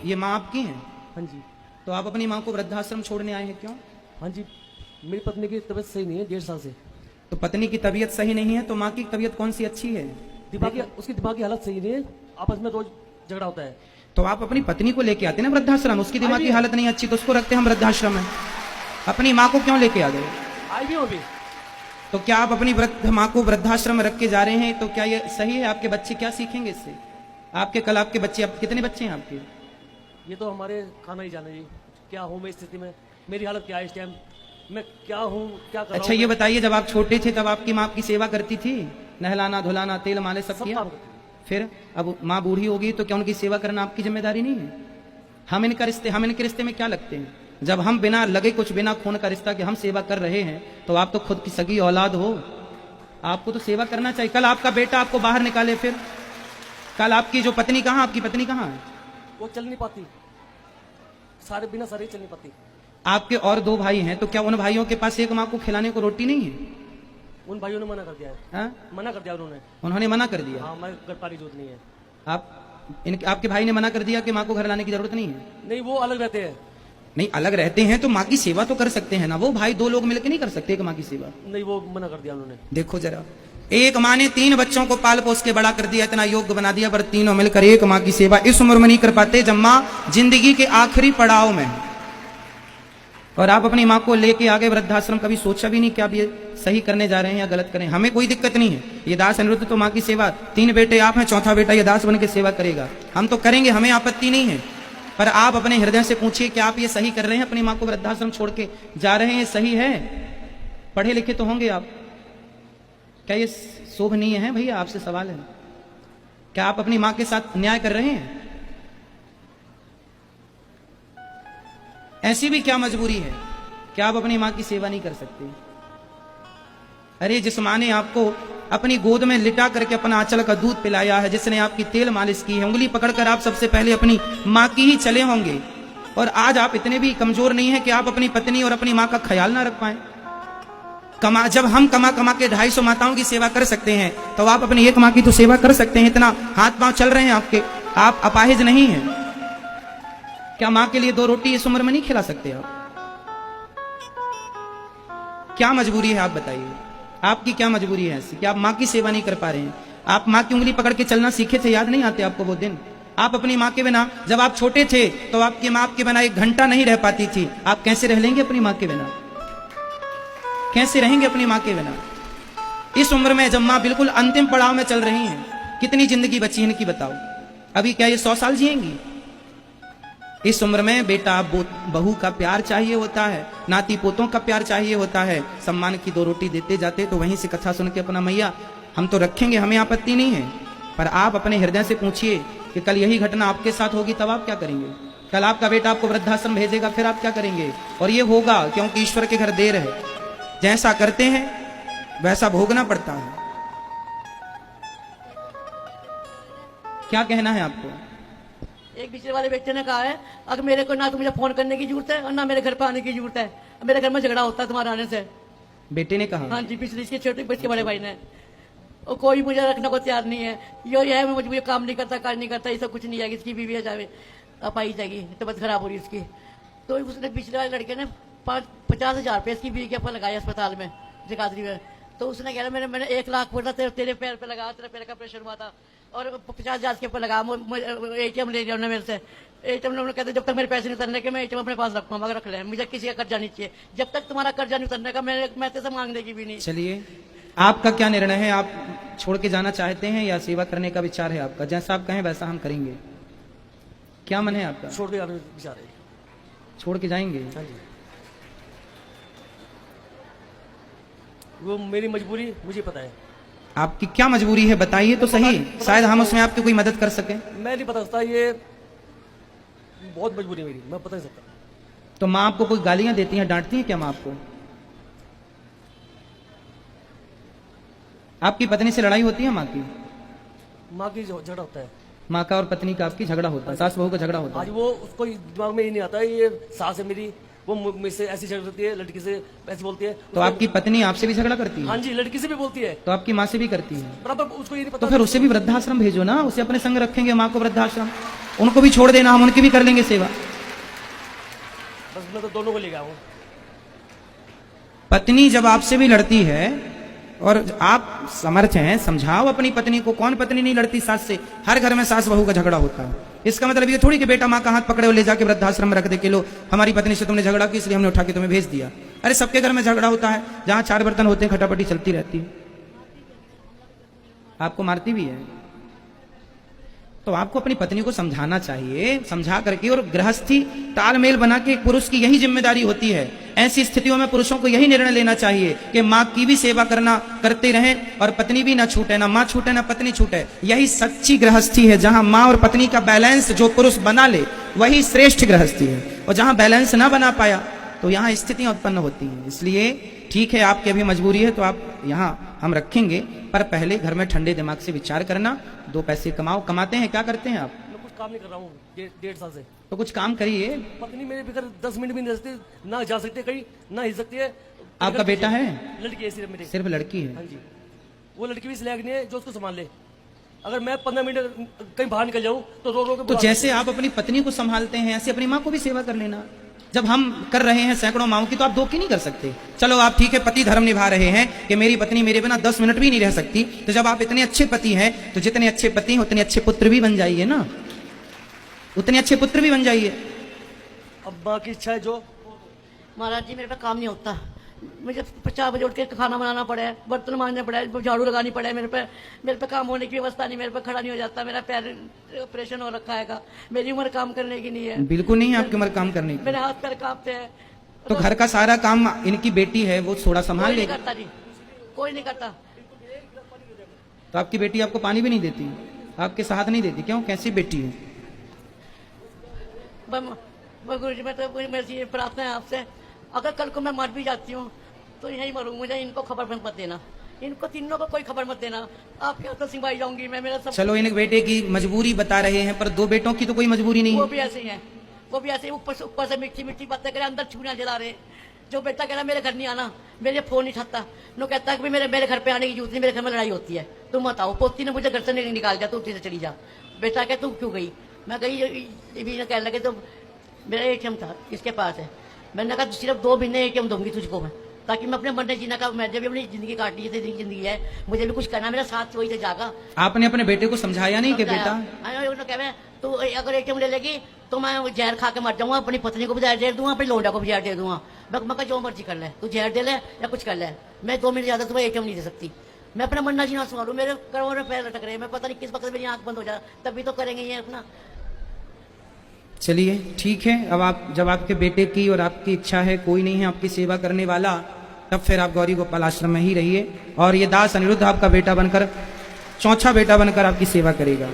ये माँ आपकी हैं? हाँ जी। तो आप अपनी माँ को वृद्धाश्रम छोड़ने आए हैं, क्यों? हाँ जी, मेरी पत्नी की तबीयत सही नहीं है 1.5 साल से। तो पत्नी की तबीयत सही नहीं है तो माँ की तबीयत कौन सी अच्छी है? उसकी दिमागी हालत सही नहीं है, आपस में रोज झगड़ा होता है। तो आप अपनी पत्नी को लेके आते ना वृद्धाश्रम, उसकी दिमागी हालत नहीं अच्छी तो उसको रखते हम वृद्धाश्रम में, अपनी माँ को क्यों लेके आ गए? आई भी हो भी। तो क्या आप अपनी वृद्ध माँ को वृद्धाश्रम में रख के जा रहे हैं तो क्या ये सही है? आपके बच्चे क्या सीखेंगे इससे? आपके कल आपके बच्चे, आप कितने बच्चे हैं आपके? ये तो हमारे खाना ही जाने जी, क्या हूँ मैं इस स्थिति में, मेरी हालत क्या है इस टाइम, मैं क्या हूँ, क्या कर रहा हूँ। अच्छा ये बताइए, जब आप छोटे थे तब आपकी माँ आपकी सेवा करती थी, नहलाना धुलाना तेल मालिश सब किया? फिर अब माँ बूढ़ी होगी तो क्या उनकी सेवा करना आपकी जिम्मेदारी नहीं है? हम इनके रिश्ते में क्या लगते हैं? जब हम बिना लगे कुछ बिना खून का रिश्ता कि हम सेवा कर रहे हैं, तो आप तो खुद की सगी औलाद हो, आपको तो सेवा करना चाहिए। कल आपका बेटा आपको बाहर निकाले, फिर कल आपकी जो पत्नी कहाँ, आपकी पत्नी कहाँ है? वो चल नहीं पाती, सारे बिना सारे चल नहीं पाती। आपके और 2 भाई हैं, तो क्या उन भाइयों के पास एक माँ को खिलाने को रोटी नहीं है? उन भाइयों ने मना कर दिया है। हा? मना कर दिया उन्होंने मना कर दिया। हाँ, हमारे घर पानी दूध नहीं है। आपके भाई ने मना कर दिया कि माँ को घर लाने की जरूरत नहीं है? नहीं, वो अलग रहते हैं। नहीं, अलग रहते हैं तो माँ की सेवा तो कर सकते हैं ना, वो भाई 2 लोग मिलकर नहीं कर सकते एक माँ की सेवा? नहीं, वो मना कर दिया उन्होंने। देखो जरा, एक माँ ने 3 बच्चों को पाल पोस के बड़ा कर दिया, इतना योग्य बना दिया, पर तीनों मिलकर एक माँ की सेवा इस उम्र में नहीं कर पाते जब माँ जिंदगी के आखिरी पड़ाव में। और आप अपनी माँ को लेके आगे वृद्धाश्रम, कभी सोचा भी नहीं कि आप ये सही करने जा रहे हैं या गलत करें? हमें कोई दिक्कत नहीं है, ये दास अनिरुद्ध तो माँ की सेवा, 3 बेटे आप हैं, 4था बेटा ये दास बन के सेवा करेगा, हम तो करेंगे, हमें आपत्ति नहीं है। पर आप अपने हृदय से पूछिए कि आप ये सही कर रहे हैं? अपनी माँ को वृद्धाश्रम छोड़ के जा रहे हैं, सही है? पढ़े लिखे तो होंगे आप, क्या ये शोभनीय है? भैया आपसे सवाल है, क्या आप अपनी माँ के साथ अन्याय कर रहे हैं? ऐसी भी क्या मजबूरी है कि आप अपनी माँ की सेवा नहीं कर सकते? अरे जिस माँ ने आपको अपनी गोद में लिटा करके अपना आंचल का दूध पिलाया है, जिसने आपकी तेल मालिश की है, उंगली पकड़कर आप सबसे पहले अपनी माँ की ही चले होंगे, और आज आप इतने भी कमजोर नहीं है कि आप अपनी पत्नी और अपनी माँ का ख्याल ना रख पाए। जब हम कमा कमा के 250 माताओं की सेवा कर सकते हैं, तो आप अपनी एक माँ की तो सेवा कर सकते हैं। इतना हाथ पांव चल रहे हैं आपके, आप अपाहिज नहीं है क्या? माँ के लिए 2 रोटी इस उम्र में नहीं खिला सकते आप? क्या मजबूरी है आप बताइए, आपकी क्या मजबूरी है ऐसी कि आप माँ की सेवा नहीं कर पा रहे हैं? आप माँ की उंगली पकड़ के चलना सीखे थे, याद नहीं आते आपको वो दिन? आप अपनी माँ के बिना, जब आप छोटे थे तो आपकी माँ आपके बिना 1 घंटा नहीं रह पाती थी, आप कैसे रह लेंगे अपनी माँ के बिना? कैसे रहेंगे अपनी माँ के बिना? इस उम्र में जब माँ बिल्कुल अंतिम पड़ाव में चल रही हैं, कितनी जिंदगी बची इनकी बताओ? अभी क्या ये 100 साल जिएंगी? इस उम्र में बेटा बहू का प्यार चाहिए होता है, नाती पोतों का प्यार चाहिए होता है, सम्मान की 2 रोटी देते जाते तो वहीं से कथा सुन के अपना मैया हम तो रखेंगे, हमें आपत्ति नहीं है। पर आप अपने हृदय से पूछिए कि कल यही घटना आपके साथ होगी तब आप क्या करेंगे? कल आपका बेटा आपको वृद्धाश्रम भेजेगा, फिर आप क्या करेंगे? और ये होगा क्योंकि ईश्वर के घर देर है, जैसा करते हैं वैसा भोगना पड़ता है। क्या कहना है आपको? एक पिछले वाले बेटे ने कहा है, अगर मेरे को ना तो मुझे फोन करने की जरूरत है और ना मेरे घर पे आने की जरूरत है, मेरे घर में झगड़ा होता है तुम्हारे आने से। बेटे ने कहा? हाँ जी, पिछले इसके छोटे बच्चे बड़े भाई ने। और कोई मुझे रखने को तैयार नहीं है, ये है मुझे काम नहीं करता, कार्य नहीं करता, ये सब कुछ नहीं है। इसकी बीवी है जावे अब आई जाएगी, तबियत खराब हो रही है उसकी। तो उसने पिछले वाले लड़के ने 50,000 रुपये इसकी बीवी के ऊपर लगाया अस्पताल में, जगाधरी में। तो उसने कहा मैंने 1 लाख बोला तेरे पैर पे लगा, तेरे पैर का प्रेशर हुआ था, और 50,000 के ऊपर लगा। ATM ले लिया उन्होंने मेरे से। ATM ने कहते जब तक मेरे पैसे नहीं उतरने के मैं ATM अपने पास रखूंगा, मगर रख ले, मुझे किसी का कर्जा नहीं चाहिए। जब तक तुम्हारा कर्जा नहीं उतरने का मैं तेरे से मांगने की भी नहीं। चलिए, आपका क्या निर्णय है? आप छोड़ के जाना चाहते हैं या सेवा करने का विचार है आपका? जैसा आप कहें वैसा हम करेंगे। क्या मन है आपका? छोड़ के जाने का विचार है। छोड़ के जाएंगे? हाँ जी, वो मेरी मजबूरी मुझे पता है। आपकी क्या मजबूरी है बताइए तो सही, शायद हम उसमें आपकी कोई मदद कर सके। मैं नहीं बता सकता, ये बहुत मजबूरी है मेरी, मैं बता नहीं सकता। तो माँ आपको कोई गालियां देती हैं, डांटती हैं क्या माँ आपको? आपकी पत्नी से लड़ाई होती है माँ की? माँ की झगड़ा होता है, माँ का और पत्नी का आपकी झगड़ा होता है, सास बहू का झगड़ा होता है। आज वो उसको दिमाग में ही नहीं आता है, ये सास है मेरी, वो मुझसे ऐसी झगड़ करती है, लड़की से ऐसी बोलती है। तो आपकी पत्नी आपसे भी झगड़ा करती है? हाँ जी, लड़की से भी बोलती है। तो आपकी माँ से भी करती है? बराबर, उसको ये नहीं पता। तो फिर उसे भी वृद्धाश्रम भेजो ना, उसे अपने संग रखेंगे माँ को वृद्धाश्रम। उनको भी छोड़ देना, हम उनकी भी कर लेंगे सेवा। बस मैं तो दोनों को ले गया हूँ। पत्नी जब आपसे भी लड़ती है और आप समर्थ हैं, समझाओ अपनी पत्नी को। कौन पत्नी नहीं लड़ती सास से? हर घर में सास बहू का झगड़ा होता है। इसका मतलब ये थोड़ी कि बेटा माँ का हाथ पकड़े और ले जाके वृद्धाश्रम में रख दे के लो हमारी पत्नी से तुमने झगड़ा किया इसलिए हमने उठा के तुम्हें भेज दिया। अरे सबके घर में झगड़ा होता है, जहां 4 बर्तन होते हैं खटापटी चलती रहती है। आपको मारती भी है। तो आपको अपनी पत्नी को समझाना चाहिए, समझा करके। और गृहस्थी तालमेल बना के पुरुष की यही जिम्मेदारी होती है। ऐसी स्थितियों में पुरुषों को यही निर्णय लेना चाहिए कि माँ की भी सेवा करते रहें और पत्नी भी ना छूटे, ना माँ छूटे ना पत्नी छूटे। यही सच्ची गृहस्थी है। जहां माँ और पत्नी का बैलेंस जो पुरुष बना ले वही श्रेष्ठ गृहस्थी है। और जहां बैलेंस ना बना पाया तो यहाँ स्थितियां उत्पन्न होती हैं। इसलिए ठीक है, आपकी अभी मजबूरी है तो आप यहाँ हम रखेंगे, पर पहले घर में ठंडे दिमाग से विचार करना। 2 पैसे कमाओ। कमाते हैं, क्या करते हैं आप? मैं कुछ काम नहीं कर रहा हूँ 1.5 साल से। तो कुछ काम करिए। पत्नी मेरे बगैर 10 मिनट भी नहीं रह सकती, ना जा सकती कहीं, ना हिल सकती है। आपका बेटा है? लड़की है सिर्फ मेरी। सिर्फ लड़की है? हाँ जी। वो लड़की भी इस लायक नहीं है जो उसको संभाल ले। अगर मैं 15 मिनट कहीं बाहर निकल जाऊं तो रो रो के तो बुला जैसे आप अपनी पत्नी को संभालते हैं ऐसे अपनी माँ को भी सेवा कर लेना। जब हम कर रहे हैं सैकड़ों माओं की, तो आप 2 की नहीं कर सकते। चलो आप ठीक है, पति धर्म निभा रहे हैं कि मेरी पत्नी मेरे बिना 10 मिनट भी नहीं रह सकती। तो जब आप इतने अच्छे पति हैं तो जितने अच्छे पति हैं उतने अच्छे पुत्र भी बन जाइए ना, उतने अच्छे पुत्र भी बन जाइए। अब माँ की इच्छा है जो। महाराज जी मेरे पे काम नहीं होता। मुझे 4 बजे उठ के खाना बनाना पड़ा है, बर्तन मांजना पड़ा है, झाड़ू लगानी पड़ा है। मेरे पे काम होने की व्यवस्था नहीं। मेरे पे खड़ा नहीं हो जाता। मेरा पैर ऑपरेशन हो रखा है। कोई उम्र काम करने की नहीं है। बिल्कुल नहीं है आपकी उम्र काम करने की। मेरे हाथ पैर कांपते हैं। तो घर का सारा काम इनकी बेटी है, वो थोड़ा संभाल कोई नहीं लेगी। करता जी, कोई नहीं करता। तो आपकी बेटी आपको पानी भी नहीं देती, आपके साथ नहीं देती? क्यों, कैसी बेटी है? गुरु जी मैं तो मेरी प्रार्थना है आपसे, अगर कल को मैं मर भी जाती हूँ तो यही मरूँ। मुझे इनको खबर मत देना, इनको तीनों को कोई खबर मत देना। आपके हाथ तो सिंवाई जाऊंगी मैं। मेरा सब चलो इन बेटे की मजबूरी बता रहे हैं, पर 2 बेटों की तो कोई मजबूरी नहीं वो है। भी ऐसे ही है, वो भी ऐसे ऊपर से मीठी मीठी बातें करे, अंदर छुरियां जला रहे। जो बेटा कह रहा मेरे घर नहीं आना, मेरे फोन नहीं उठाता, नो कहता है कि मेरे घर पे आने की जरूरत नहीं, मेरे घर में लड़ाई होती है। तुम बताओ, पोती ने मुझे घर से नहीं निकाल दिया, तू उठी से चली जा। बेटा कह तुम क्यों गई? मैं गई, कहने लगे तो मेरा ATM था इसके पास है। मैंने कहा सिर्फ 2 महीने ATM दूंगी तुझको मैं, ताकि मैं अपने मरने जीने का, मैं जब अपनी जिंदगी काटनी है, जिंदगी है, मुझे भी कुछ करना। मेरा साथ वही से जागा। आपने अपने बेटे को समझाया नहीं कि बेटा तो अगर ATM ले लेगी तो मैं जहर खा के मर जाऊंगा, अपनी पत्नी को भी जहर दे दूंगा, अपनी लोंडा को भी जहर दे दूंगा। मैं जो मर्जी कर ले, तू जहर दे ले या कुछ कर ले, मैं 2 मिनट ज्यादा तुम्हें ATM नहीं दे सकती। मैं अपना मरना जीना संभालू। मेरे करोड़ में पैर लटक रहे हैं, मैं पता नहीं किस वक्त मेरी आंख बंद हो जाए, तभी तो करेंगे ये अपना। चलिए ठीक है, अब आप जब आपके बेटे की और आपकी इच्छा है, कोई नहीं है आपकी सेवा करने वाला, तब फिर आप गौरी गोपाल आश्रम में ही रहिए। और ये दास अनिरुद्ध आपका बेटा बनकर, चौथा बेटा बनकर आपकी सेवा करेगा।